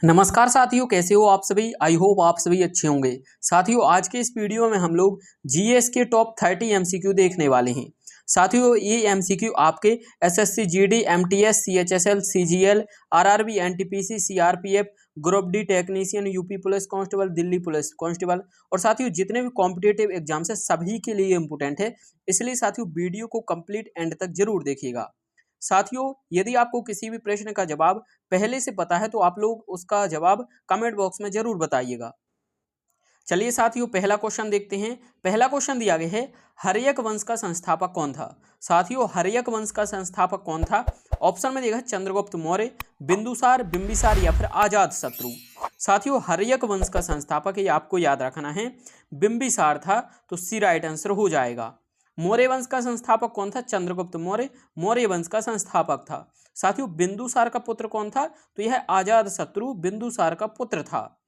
नमस्कार साथियों, कैसे हो आप सभी। आई होप आप सभी अच्छे होंगे। साथियों, आज के इस वीडियो में हम लोग जीएस के टॉप 30 एमसीक्यू देखने वाले हैं। साथियों, ये एमसीक्यू आपके SSC, GD, MTS, CHSL, CGL, RRB, NTPC, CRPF, group D technician, UP police constable, Delhi police constable और साथियों जितने भी कॉम्पिटिटिव एग्जाम्स है सभी के लिए इंपोर्टेंट है। इसलिए साथियों वीडियो को कंप्लीट एंड तक जरूर देखिएगा। साथियों, यदि आपको किसी भी प्रश्न का जवाब पहले से पता है तो आप लोग उसका जवाब कमेंट बॉक्स में जरूर बताइएगा। चलिए साथियों, पहला क्वेश्चन देखते हैं। पहला क्वेश्चन दिया गया है, हर्यक वंश का संस्थापक कौन था। साथियों, हर्यक वंश का संस्थापक कौन था। ऑप्शन में देखा है चंद्रगुप्त मौर्य, बिंदुसार, बिंबिसार या फिर अजात शत्रु। साथियों, हर्यक वंश का संस्थापक ये आपको याद रखना है बिंबिसार था, तो सी राइट आंसर हो जाएगा। मौर्य वंश का संस्थापक कौन था। चंद्रगुप्त मौर्य मौर्य वंश का संस्थापक था। साथियों, बिंदुसार का पुत्र कौन था, तो यह अजात शत्रु बिंदुसार का पुत्र था।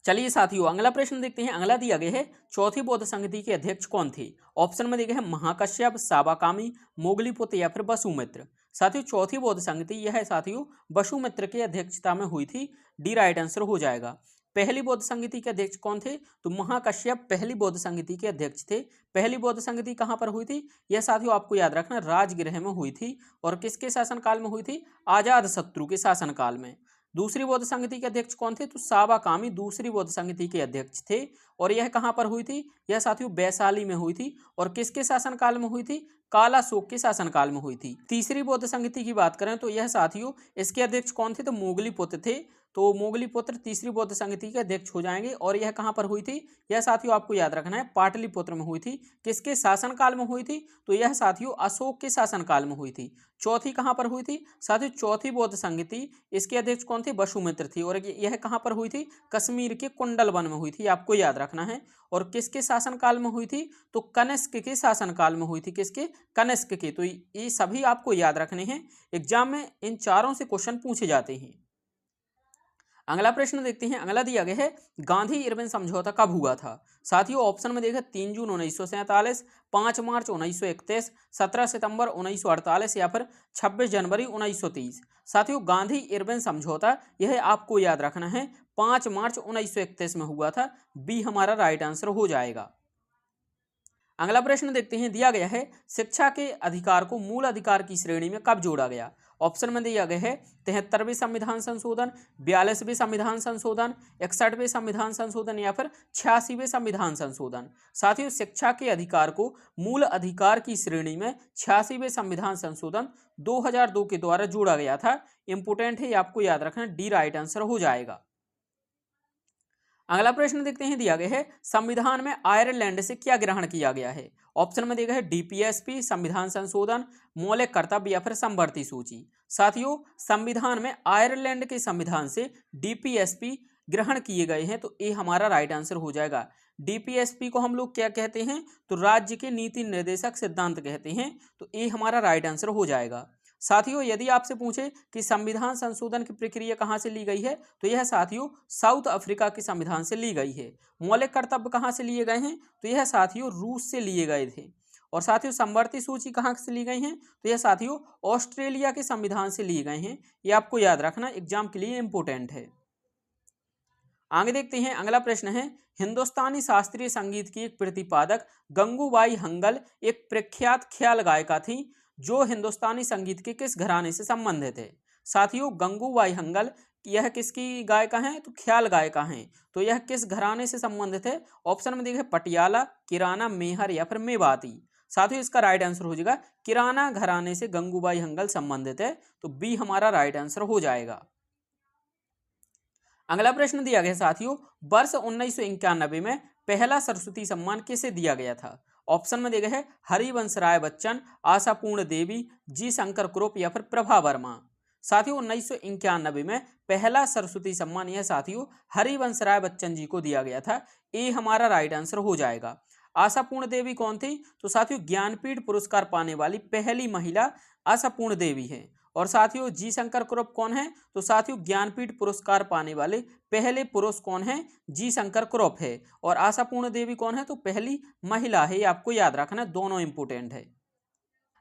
चलिए साथियों, अगला प्रश्न देखते हैं। अगला दिया गया है, चौथी बौद्ध संगति के अध्यक्ष कौन थे। ऑप्शन में दिया गया है महाकश्यप, साबाकामी, मोगलीपुत्र या फिर वसुमित्र। साथियों, चौथी बौद्ध संगति यह साथियों वसुमित्र की अध्यक्षता में हुई थी। डी राइट आंसर हो जाएगा। पहली बौद्ध संगति के अध्यक्ष कौन थे, तो महाकश्यप पहली बौद्ध संगति के अध्यक्ष थे। पहली बौद्ध संगति कहां पर हुई थी, यह साथियों आपको याद रखना राजगृह में हुई थी। और किसके शासनकाल में हुई थी, अजात शत्रु के शासनकाल में। दूसरी बौद्ध संगति के अध्यक्ष कौन थे, तो साबाकामी दूसरी बौद्ध संगति के अध्यक्ष थे। और यह कहां पर हुई थी, यह साथियों वैशाली में हुई थी। और किसके शासनकाल में हुई थी, कालाशोक के शासनकाल में हुई थी। तीसरी बौद्ध संगति की बात करें तो यह साथियों इसके अध्यक्ष कौन थे, तो मोगलीपुत्र थे। तो मोगलीपुत्र तीसरी बौद्ध संगति के अध्यक्ष हो जाएंगे। और यह कहां पर हुई थी, यह साथियों आपको याद रखना है पाटलिपुत्र में हुई थी। किसके शासनकाल में हुई थी, तो यह साथियों अशोक के शासनकाल में हुई थी। चौथी कहां पर हुई थी, साथियों चौथी बौद्ध संगति इसके अध्यक्ष कौन थे, वसुमित्र थी। और यह कहां पर हुई थी, कश्मीर के कुंडल वन में हुई थी, आपको याद रखना है। और किसके शासनकाल में हुई थी, तो कनिष्क के शासनकाल में हुई थी। किसके, कनिष्क के। तो ये सभी आपको याद रखने हैं, एग्जाम में इन चारों से क्वेश्चन पूछे जाते हैं। अगला प्रश्न देखते हैं। अगला दिया गया है, गांधी इरविन समझौता कब हुआ था। साथियों, ऑप्शन में देखा 3 जून 1947, 5 मार्च 1931, 17 सितंबर 1948 या फिर 26 जनवरी 1930। साथियों, गांधी इरविन समझौता यह आपको याद रखना है 5 मार्च 1931 में हुआ था। बी हमारा राइट आंसर हो जाएगा। अगला प्रश्न देखते हैं। दिया गया है, शिक्षा के अधिकार को मूल अधिकार की श्रेणी में कब जोड़ा गया। ऑप्शन में दिया गया है 73वें संविधान संशोधन, 42वें संविधान संशोधन, 61वें संविधान संशोधन या फिर 86वें संविधान संशोधन। साथियों, शिक्षा के अधिकार को मूल अधिकार की श्रेणी में 86वें संविधान संशोधन 2002 के द्वारा जोड़ा गया था। इंपोर्टेंट है, आपको याद रखना। डी राइट आंसर हो जाएगा। अगला प्रश्न देखते हैं। दिया गया है, संविधान में आयरलैंड से क्या ग्रहण किया गया है। ऑप्शन में दिया गया है डीपीएसपी, संविधान संशोधन, मौलिक कर्तव्य या फिर समवर्ती सूची। साथियों, संविधान में आयरलैंड के संविधान से डीपीएसपी ग्रहण किए गए हैं, तो ये हमारा राइट आंसर हो जाएगा। डीपीएसपी को हम लोग क्या कहते हैं, तो राज्य के नीति निर्देशक सिद्धांत कहते हैं। तो ये हमारा राइट आंसर हो जाएगा। साथियों, यदि आपसे पूछे कि संविधान संशोधन की प्रक्रिया कहां से ली गई है, तो यह साथियों साउथ अफ्रीका के संविधान से ली गई है। मौलिक कर्तव्य कहां से लिए गए हैं, तो यह साथियों रूस से लिए गए थे। और साथियों, समवर्ती सूची कहां से ली गई हैं, तो यह साथियों ऑस्ट्रेलिया के संविधान से लिए गए हैं। ये आपको याद रखना, एग्जाम के लिए इंपोर्टेंट है। आगे देखते हैं। अगला प्रश्न है, हिंदुस्तानी शास्त्रीय संगीत की एक प्रतिपादक गंगूबाई हंगल एक प्रख्यात ख्याल गायिका थी जो हिंदुस्तानी संगीत के किस घराने से संबंधित है। साथियों, गंगूबाई हंगल यह किसकी गायिका हैं, तो ख्याल गायिका हैं। तो यह किस घराने से संबंधित है। ऑप्शन में देखिए पटियाला, किराना, मेहर या फिर मेवाती। साथियों, इसका राइट आंसर हो जाएगा किराना घराने से गंगूबाई हंगल संबंधित है। तो बी हमारा राइट आंसर हो जाएगा। अगला प्रश्न दिया गया साथियों, वर्ष 1991 में पहला सरस्वती सम्मान किसे दिया गया था। ऑप्शन में दिया गया है हरिवंश राय बच्चन, आशापूर्ण देवी, जी शंकर कुरुप या फिर प्रभा वर्मा। साथियों, 1991 में पहला सरस्वती सम्मान यह साथियों हरिवंश राय बच्चन जी को दिया गया था। ये हमारा राइट आंसर हो जाएगा। आशापूर्ण देवी कौन थी, तो साथियों ज्ञानपीठ पुरस्कार पाने वाली पहली महिला आशापूर्ण देवी है। और साथियों, जी शंकर कुरुप कौन है, तो साथियों ज्ञानपीठ पुरस्कार पाने वाले पहले पुरुष कौन है, जी शंकर कुरुप है। और आशापूर्ण देवी कौन है, तो पहली महिला है। ये आपको याद रखना, दोनों इंपोर्टेंट है।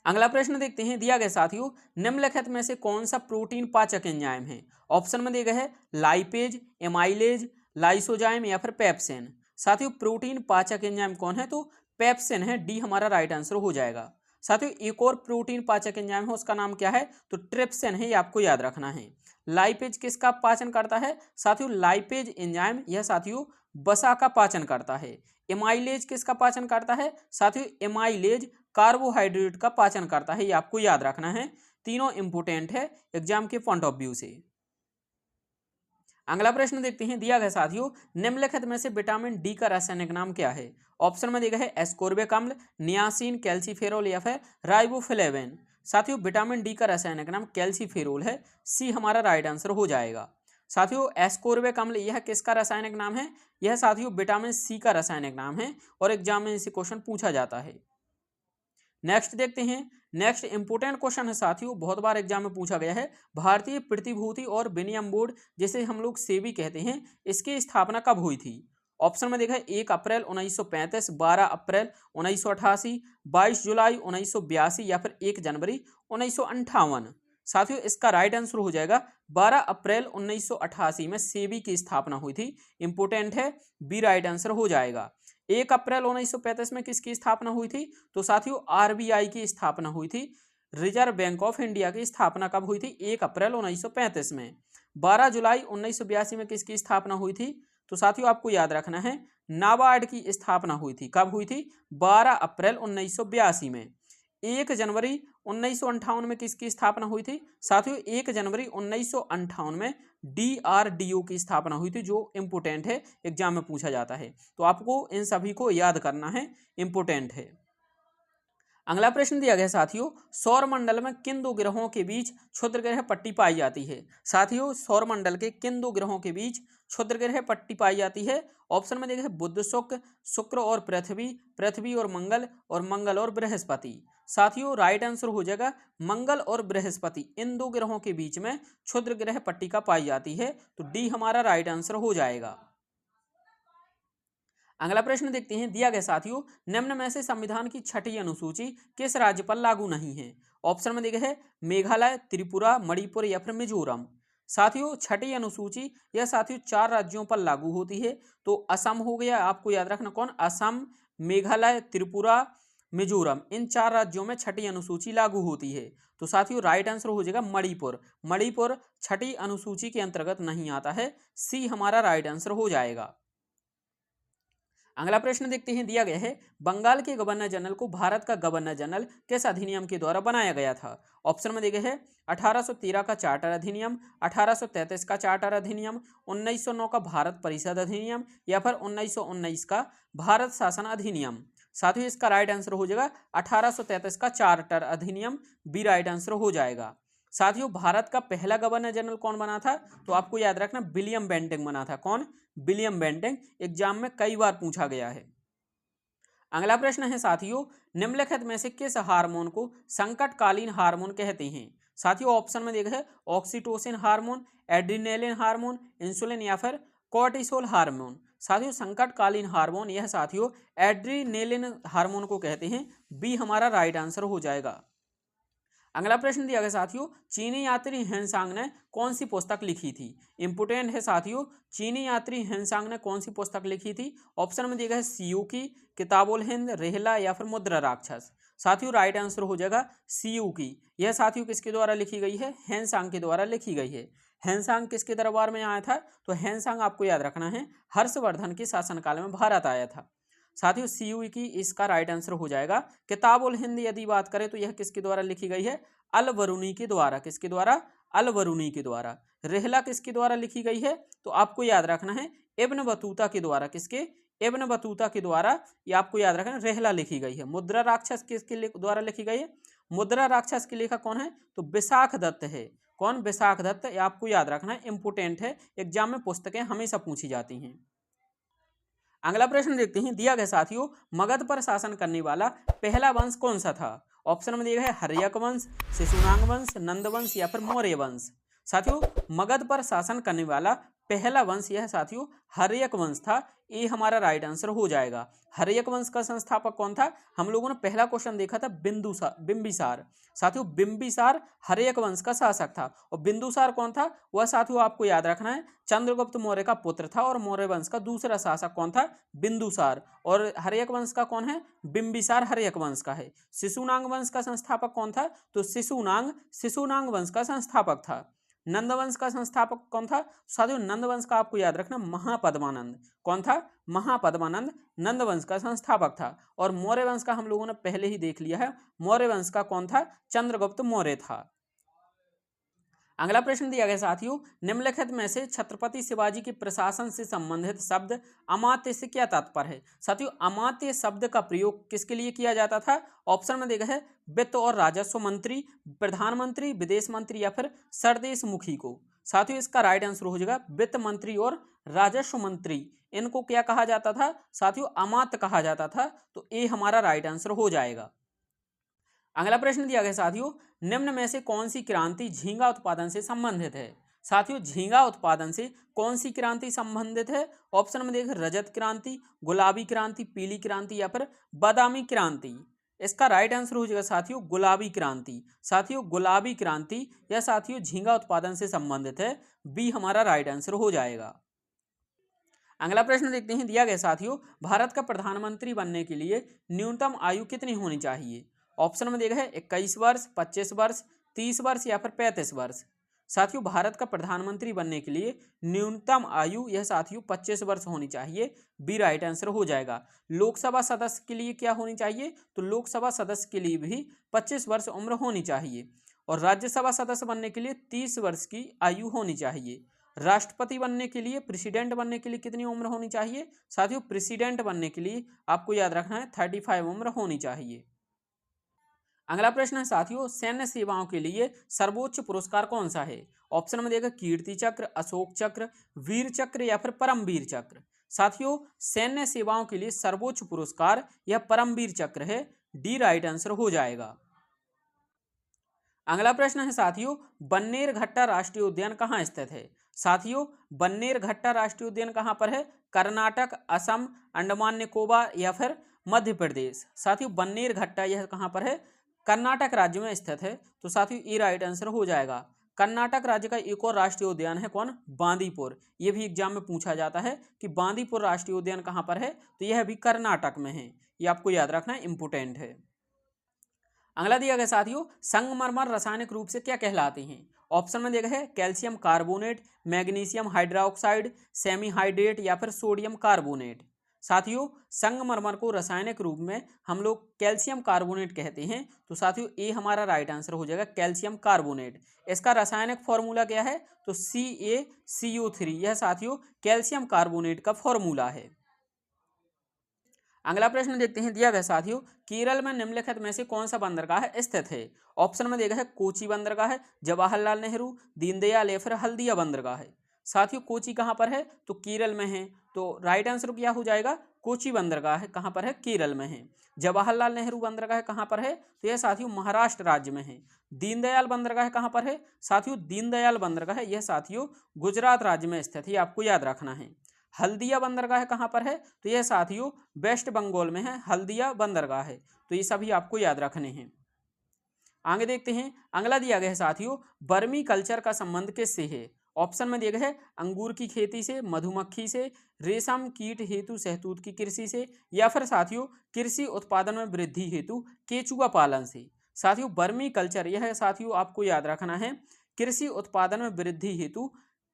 अगला प्रश्न देखते हैं, दिया गया साथियों निम्नलिखित में से कौन सा प्रोटीन पाचक एंजाइम है। ऑप्शन में दिए गए है लाइपेज, एमाइलेज, लाइसोजाइम या फिर पेप्सिन। साथियों प्रोटीन पाचक एंजाइम कौन है, तो पेप्सिन है, डी हमारा राइट आंसर हो जाएगा। साथियों एक और प्रोटीन पाचक एंजाइम है, उसका नाम क्या है, तो ट्रिप्सिन है, ये आपको याद रखना है। लाइपेज किसका पाचन करता है, साथियों लाइपेज एंजाइम यह साथियों वसा का पाचन करता है। एमाइलेज किसका पाचन करता है, साथियों एमाइलेज कार्बोहाइड्रेट का पाचन करता है, ये आपको याद रखना है। तीनों इंपोर्टेंट है एग्जाम के पॉइंट ऑफ व्यू से। अगला प्रश्न देखते हैं, दिया गया साथियों निम्नलिखित में से विटामिन डी का रासायनिक नाम क्या है। ऑप्शन में दिया गया है एस्कोर्बिक अम्ल, नियासिन, कैल्सीफेरोल या फिर राइबोफ्लेविन। साथियों विटामिन डी का रासायनिक नाम कैल्सीफेरोल है, सी हमारा राइट आंसर हो जाएगा। साथियों एस्कोर्बिक अम्ल यह किसका रासायनिक नाम है, यह साथियों विटामिन सी का रासायनिक नाम है और एग्जाम में इसे क्वेश्चन पूछा जाता है। नेक्स्ट देखते हैं, नेक्स्ट इंपोर्टेंट क्वेश्चन है साथियों, बहुत बार एग्जाम में पूछा गया है। भारतीय प्रतिभूति और विनिमय बोर्ड जिसे हम लोग सेबी कहते हैं, इसकी स्थापना कब हुई थी। ऑप्शन में देखा है 1 अप्रैल 1935, 12 अप्रैल 1988, 22 जुलाई 1982 या फिर 1 जनवरी 1958। साथियों इसका राइट आंसर हो जाएगा 12 अप्रैल 1988 में सेबी की स्थापना हुई थी। इंपोर्टेंट है, बी राइट आंसर हो जाएगा। 1 अप्रैल 1935 में किसकी स्थापना हुई थी, तो साथियों आरबीआई की स्थापना हुई थी। रिजर्व बैंक ऑफ इंडिया की स्थापना कब हुई थी, 1 अप्रैल 1935 में। 12 जुलाई 1982 में किसकी स्थापना हुई थी, तो साथियों आपको याद रखना है नाबार्ड की स्थापना हुई थी। कब हुई थी, 12 अप्रैल 1982 में। 1 जनवरी 1958 में किसकी स्थापना हुई थी, साथियों 1 जनवरी 1958 में डीआरडीओ की स्थापना हुई थी, जो इंपोर्टेंट है, एग्जाम में पूछा जाता है, तो आपको इन सभी को याद करना है, इंपोर्टेंट है। अगला प्रश्न दिया गया साथियों, सौर मंडल में किन दो ग्रहों के बीच क्षुद्र ग्रह पट्टी पाई जाती है। साथियों सौर मंडल के किन दो ग्रहों के बीच क्षुद्र ग्रह पट्टी पाई जाती है। ऑप्शन में देखा है बुध, शुक्र और पृथ्वी, पृथ्वी और मंगल और बृहस्पति। साथियों राइट आंसर हो जाएगा मंगल और बृहस्पति, इन दो ग्रहों के बीच में क्षुद्र ग्रह पट्टिका पाई जाती है, तो डी हमारा राइट आंसर हो जाएगा। अगला प्रश्न देखते हैं, दिया गया साथियों निम्न में से संविधान की छठी अनुसूची किस राज्य पर लागू नहीं है। ऑप्शन में दिया है मेघालय, त्रिपुरा, मणिपुर या फिर मिजोरम। साथियों छठी अनुसूची यह साथियों 4 राज्यों पर लागू होती है, तो असम हो गया, आपको याद रखना कौन, असम, मेघालय, त्रिपुरा, मिजोरम, इन 4 राज्यों में छठी अनुसूची लागू होती है, तो साथियों राइट आंसर हो जाएगा मणिपुर। मणिपुर छठी अनुसूची के अंतर्गत नहीं आता है, सी हमारा राइट आंसर हो जाएगा। अगला प्रश्न देखते हैं, दिया गया है बंगाल के गवर्नर जनरल को भारत का गवर्नर जनरल किस अधिनियम के द्वारा बनाया गया था। ऑप्शन में दिया गया है 1813 का चार्टर अधिनियम, 1833 का चार्टर अधिनियम, 1909 का भारत परिषद अधिनियम या फिर 1919 का भारत शासन अधिनियम। साथियों इसका राइट आंसर हो जाएगा 1833 का चार्टर अधिनियम, बी राइट आंसर हो जाएगा। साथियों भारत का पहला गवर्नर जनरल कौन बना था, तो आपको याद रखना विलियम बेंटिंक बना था। कौन, विलियम बेंटिंक, एग्जाम में कई बार पूछा गया है। अगला प्रश्न है साथियों निम्नलिखित में से किस हार्मोन को संकटकालीन हार्मोन कहते हैं। साथियों ऑप्शन में देखा है oxytocin hormone, adrenaline hormone, insulin या फिर कोर्टिसोल हार्मोन। साथियों संकटकालीन हार्मोन यह साथियों एड्रिनेलिन हार्मोन को कहते हैं, बी हमारा राइट आंसर हो जाएगा। अगला प्रश्न दिया गया साथियों चीनी यात्री हेनसांग ने कौन सी पुस्तक लिखी थी। इंपोर्टेंट है साथियों, चीनी यात्री हेनसांग ने कौन सी पुस्तक लिखी थी। ऑप्शन में दिया गया है सीयू की, किताबुल हिंद, रेहला या फिर मुद्रा राक्षस। साथियों राइट आंसर हो जाएगा सीयू की। यह साथियों किसके द्वारा लिखी गई है, हेनसांग के द्वारा लिखी गई है। हेनसांग किसके दरबार में आया था, तो हेनसांग आपको याद रखना है हर्षवर्धन के शासनकाल में भारत आया था। साथियों सीयू की इसका राइट आंसर हो जाएगा। किताबुल हिंद यदि बात करें तो यह किसके द्वारा लिखी गई है, अल बरूनी के द्वारा। किसके द्वारा, अल बरूनी के द्वारा। रेहला किसके द्वारा लिखी गई है, तो आपको याद रखना है इब्न बतूता के द्वारा। किसके, इब्न बतूता के द्वारा, ये आपको याद रखना रेहला लिखी गई है। मुद्रा राक्षस किसके द्वारा लिखी गई है, मुद्रा राक्षस के लेखक कौन है, तो विशाख दत्त है। कौन, विशाख दत्त, ये आपको याद रखना है, इंपोर्टेंट है, एग्जाम में पुस्तकें हमेशा पूछी जाती हैं। अगला प्रश्न देखते हैं, दिया गया साथियों मगध पर शासन करने वाला पहला वंश कौन सा था। ऑप्शन में दिया है हर्यक वंश, शिशुनांग वंश, नंद वंश या फिर मौर्य वंश। साथियों मगध पर शासन करने वाला पहला वंश यह साथियों हर्यक वंश था। ये हमारा राइट आंसर हो जाएगा। हर्यक वंश का संस्थापक कौन था? हम लोगों ने पहला क्वेश्चन देखा था बिंबिसार। साथियों बिंबिसार हर्यक वंश का शासक था। और बिंदुसार कौन था? वह साथियों आपको याद रखना है चंद्रगुप्त मौर्य का पुत्र था। और मौर्य वंश का दूसरा शासक कौन था? बिंदुसार। और हर्यक वंश का कौन है? बिंबिसार हर्यक वंश का है। शिशुनाग वंश का संस्थापक कौन था? तो शिशुनाग वंश का संस्थापक था। नंदवंश का संस्थापक कौन था? साथियों नंदवंश का आपको याद रखना महापद्मानंद। कौन था? महापद्मानंद नंदवंश का संस्थापक था। और मौर्य वंश का हम लोगों ने पहले ही देख लिया है। मौर्य वंश का कौन था? चंद्रगुप्त मौर्य था। अगला प्रश्न दिया गया साथियों, निम्नलिखित में से छत्रपति शिवाजी के प्रशासन से संबंधित शब्द अमात्य से क्या तात्पर्य है? साथियों अमात्य शब्द का प्रयोग किसके लिए किया जाता था? ऑप्शन में देखा है वित्त और राजस्व मंत्री, प्रधानमंत्री, विदेश मंत्री या फिर सरदेश मुखी को। साथियों इसका राइट आंसर हो जाएगा वित्त मंत्री और राजस्व मंत्री। इनको क्या कहा जाता था? साथियों अमात्य कहा जाता था। तो ये हमारा राइट आंसर हो जाएगा। अगला प्रश्न दिया गया साथियों, निम्न में से कौन सी क्रांति झींगा उत्पादन से संबंधित है? साथियों झींगा उत्पादन से कौन सी क्रांति संबंधित है? ऑप्शन में देखें रजत क्रांति, गुलाबी क्रांति, पीली क्रांति या फिर बादामी क्रांति। इसका राइट आंसर हो जाएगा साथियों गुलाबी क्रांति। साथियों गुलाबी क्रांति या साथियों झींगा उत्पादन से संबंधित है। बी हमारा राइट आंसर हो जाएगा। अगला प्रश्न देखते हैं दिया गया साथियों, भारत का प्रधानमंत्री बनने के लिए न्यूनतम आयु कितनी होनी चाहिए? ऑप्शन में देखा है 21 वर्ष, 25 वर्ष, 30 वर्ष या फिर 35 वर्ष। साथियों भारत का प्रधानमंत्री बनने के लिए न्यूनतम आयु यह साथियों 25 वर्ष होनी चाहिए। बी राइट आंसर हो जाएगा। लोकसभा सदस्य के लिए क्या होनी चाहिए? तो लोकसभा सदस्य के लिए भी 25 वर्ष उम्र होनी चाहिए। और राज्यसभा सदस्य बनने के लिए 30 वर्ष की आयु होनी चाहिए। राष्ट्रपति बनने के लिए, प्रेसिडेंट बनने के लिए कितनी उम्र होनी चाहिए? साथियों प्रेसिडेंट बनने के लिए आपको याद रखना है 35 उम्र होनी चाहिए। अगला प्रश्न है साथियों, सैन्य सेवाओं के लिए सर्वोच्च पुरस्कार कौन सा है? ऑप्शन में देगा कीर्ति चक्र, अशोक चक्र, वीर चक्र या फिर परमवीर चक्र। साथियों सैन्य सेवाओं के लिए सर्वोच्च पुरस्कार यह परमवीर चक्र है। डी राइट आंसर हो जाएगा। अगला प्रश्न है साथियों, बन्नेरघट्टा राष्ट्रीय उद्यान कहाँ स्थित है? साथियों बन्नेरघट्टा राष्ट्रीय उद्यान कहाँ पर है? कर्नाटक, असम, अंडमान निकोबार या फिर मध्य प्रदेश। साथियों बन्नेरघट्टा यह कहाँ पर है? कर्नाटक राज्य में स्थित है। तो साथियों ये राइट आंसर हो जाएगा। कर्नाटक राज्य का एक और राष्ट्रीय उद्यान है कौन? बांदीपुर। ये भी एग्जाम में पूछा जाता है कि बांदीपुर राष्ट्रीय उद्यान कहाँ पर है? तो यह भी कर्नाटक में है। ये आपको याद रखना है, इंपोर्टेंट है। अगला दिया गया साथियों, संगमरमर रासायनिक रूप से क्या कहलाते हैं? ऑप्शन में देखा है calcium carbonate, magnesium hydroxide, semi hydrate या फिर सोडियम कार्बोनेट। साथियों संगमरमर को रासायनिक रूप में हम लोग कैल्शियम कार्बोनेट कहते हैं। तो साथियों ये हमारा राइट आंसर हो जाएगा कैल्शियम कार्बोनेट। इसका रासायनिक फॉर्मूला क्या है? तो CaCO3। यह साथियों कैल्शियम कार्बोनेट का फॉर्मूला है। अगला प्रश्न देखते हैं दिया गया साथियों, केरल में निम्नलिखित में से कौन सा बंदरगाह स्थित है? ऑप्शन में देखा है कोची बंदरगाह है, जवाहरलाल नेहरू, दीनदयाल या फिर हल्दिया बंदरगाह है। साथियों कोची कहाँ पर है? तो केरल में है। तो राइट आंसर क्या हो जाएगा? कोची बंदरगाह है कहाँ पर है? केरल में है। जवाहरलाल नेहरू बंदरगाह कहाँ पर है? तो यह साथियों महाराष्ट्र राज्य में है। दीनदयाल बंदरगाह कहाँ पर है? साथियों दीनदयाल बंदरगाह यह साथियों गुजरात राज्य में स्थित है। आपको याद रखना है। हल्दिया बंदरगाह कहाँ पर है? तो यह साथियों वेस्ट बंगाल में है। हल्दिया बंदरगाह है। तो ये सभी आपको याद रखने हैं। आगे देखते हैं। अगला दिया गया है साथियों, वर्मी कल्चर का संबंध किससे है? ऑप्शन में दिया गया है अंगूर की खेती से, मधुमक्खी से, रेशम कीट हेतु शहतूत की कृषि से या फिर साथियों कृषि उत्पादन में वृद्धि हेतु केचुआ पालन से। साथियों वर्मी कल्चर यह साथियों आपको याद रखना है कृषि उत्पादन में वृद्धि हेतु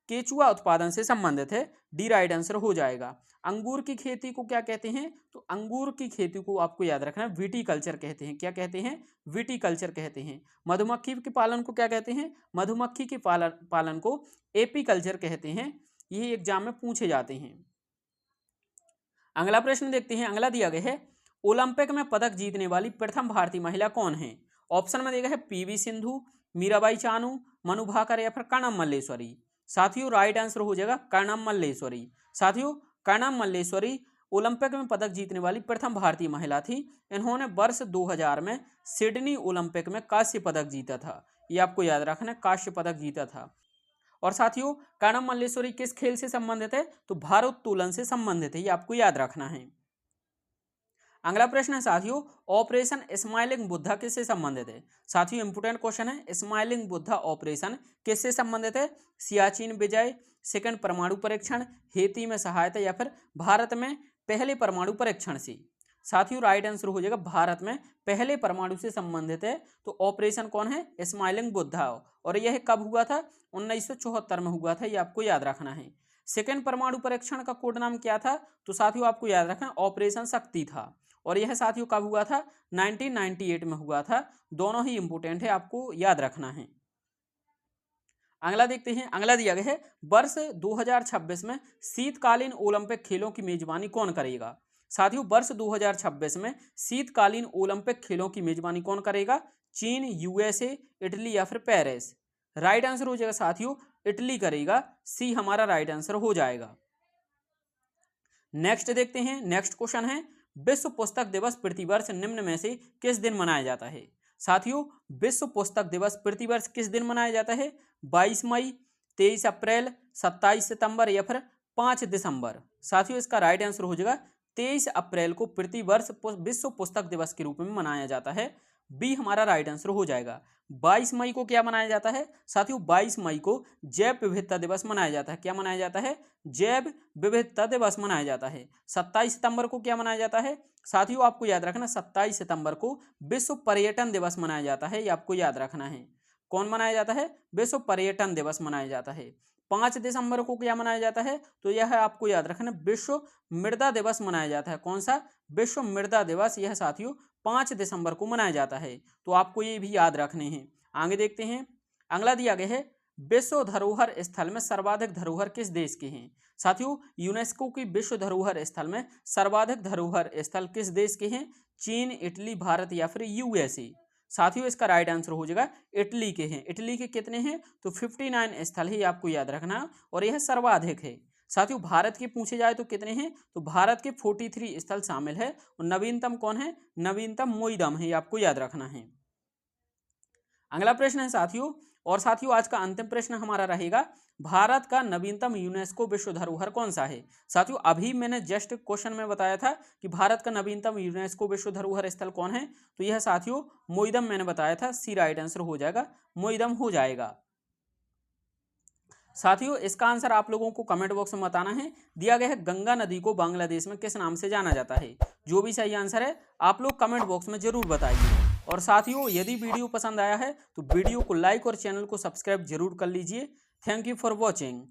केचुआ उत्पादन से संबंधित है। डी राइट आंसर हो जाएगा। अंगूर की खेती को क्या कहते हैं? तो अंगूर की खेती को आपको याद रखना है विटीकल्चर कहते हैं। क्या कहते हैं? विटीकल्चर कहते हैं। मधुमक्खी के पालन को क्या कहते हैं? मधुमक्खी के पालन को एपीकल्चर कहते हैं। ये एग्जाम में पूछे जाते हैं। अगला प्रश्न देखते हैं। अगला दिया गया है, ओलंपिक में पदक जीतने वाली प्रथम भारतीय महिला कौन है? ऑप्शन में देखा है PV सिंधु, मीराबाई चानू, मनु भाकर या फिर कर्णम मल्लेश्वरी। साथियों राइट आंसर हो जाएगा कर्णम मल्लेश्वरी। साथियों कर्णम मल्लेश्वरी ओलंपिक में पदक जीतने वाली प्रथम भारतीय महिला थी। इन्होंने वर्ष 2000 में सिडनी ओलंपिक में कांस्य पदक जीता था। ये आपको याद रखना, कांस्य पदक जीता था। और साथियों कर्णम मल्लेश्वरी किस खेल से संबंधित है, तो भारोत्तोलन से संबंधित है, ये आपको याद रखना है। अगला प्रश्न है साथियों, ऑपरेशन स्माइलिंग बुद्धा किससे संबंधित है। साथियों इंपोर्टेंट क्वेश्चन है, स्माइलिंग बुद्धा ऑपरेशन किससे संबंधित है। सियाचिन विजय, सेकंड परमाणु परीक्षण, हेती में सहायता, या फिर भारत में पहले परमाणु परीक्षण से। साथियों राइट आंसर हो जाएगा भारत में पहले परमाणु से संबंधित है। तो ऑपरेशन कौन है, स्माइलिंग बुद्धा, और यह कब हुआ था, 1974 में हुआ था, ये आपको याद रखना है। सेकंड परमाणु परीक्षण का कोड नाम क्या था, तो साथियों आपको याद रखना ऑपरेशन शक्ति था, और यह साथियों कब हुआ था, 1998 में हुआ था। दोनों ही इंपोर्टेंट है, आपको याद रखना है। अगला देखते हैं, अगला दिया गया है वर्ष 2026 में शीतकालीन ओलंपिक खेलों की मेजबानी कौन करेगा। साथियों वर्ष 2026 में शीतकालीन ओलंपिक खेलों की मेजबानी कौन करेगा, चीन, यूएसए, इटली या फिर पेरिस। राइट आंसर हो जाएगा साथियों इटली करेगा, सी हमारा राइट आंसर हो जाएगा। नेक्स्ट देखते हैं, नेक्स्ट क्वेश्चन है विश्व पुस्तक दिवस प्रतिवर्ष निम्न में से किस दिन मनाया जाता है। साथियों विश्व पुस्तक दिवस प्रतिवर्ष किस दिन मनाया जाता है, 22 मई, 23 अप्रैल, 27 सितंबर या फिर 5 दिसंबर। साथियों इसका राइट आंसर हो जाएगा 23 अप्रैल को प्रतिवर्ष विश्व पुस्तक दिवस के रूप में मनाया जाता है, बी हमारा राइट आंसर हो जाएगा। 22 मई को क्या मनाया जाता है साथियों, 22 मई को जैव विविधता दिवस मनाया जाता है। क्या मनाया जाता है, जैव विविधता दिवस मनाया जाता है। 27 सितंबर को क्या मनाया जाता है साथियों, आपको याद रखना 27 सितंबर को विश्व पर्यटन दिवस मनाया जाता है, ये आपको याद रखना है। कौन मनाया जाता है, विश्व पर्यटन दिवस मनाया जाता है। 5 दिसंबर को क्या मनाया जाता है, तो यह आपको याद रखना विश्व मृदा दिवस मनाया जाता है। कौन सा, विश्व मृदा दिवस, यह साथियों 5 दिसंबर को मनाया जाता है। तो आपको ये भी याद रखने हैं। आगे देखते हैं, अगला दिया गया है विश्व धरोहर स्थल में सर्वाधिक धरोहर किस देश के हैं। साथियों यूनेस्को की विश्व धरोहर स्थल में सर्वाधिक धरोहर स्थल किस देश के हैं, चीन, इटली, भारत या फिर यूएसए। साथियों इसका राइट आंसर हो जाएगा इटली के हैं। इटली के कितने हैं, तो 59 स्थल ही आपको याद रखना, और यह सर्वाधिक है। साथियों भारत के पूछे जाए तो कितने हैं, तो भारत के 43 स्थल शामिल है, और नवीनतम कौन है, नवीनतम मोईदम है, आपको याद रखना है। अगला प्रश्न है साथियों, और साथियों आज का अंतिम प्रश्न हमारा रहेगा भारत का नवीनतम यूनेस्को विश्व धरोहर कौन सा है। साथियों अभी मैंने जस्ट क्वेश्चन में बताया था कि भारत का नवीनतम यूनेस्को विश्व धरोहर स्थल कौन है, तो यह साथियों मोईदम मैंने बताया था, सी राइट आंसर हो जाएगा, मोईदम हो जाएगा। साथियों इसका आंसर आप लोगों को कमेंट बॉक्स में बताना है। दिया गया है गंगा नदी को बांग्लादेश में किस नाम से जाना जाता है। जो भी सही आंसर है आप लोग कमेंट बॉक्स में जरूर बताइए। और साथियों यदि वीडियो पसंद आया है तो वीडियो को लाइक और चैनल को सब्सक्राइब जरूर कर लीजिए। Thank you for watching.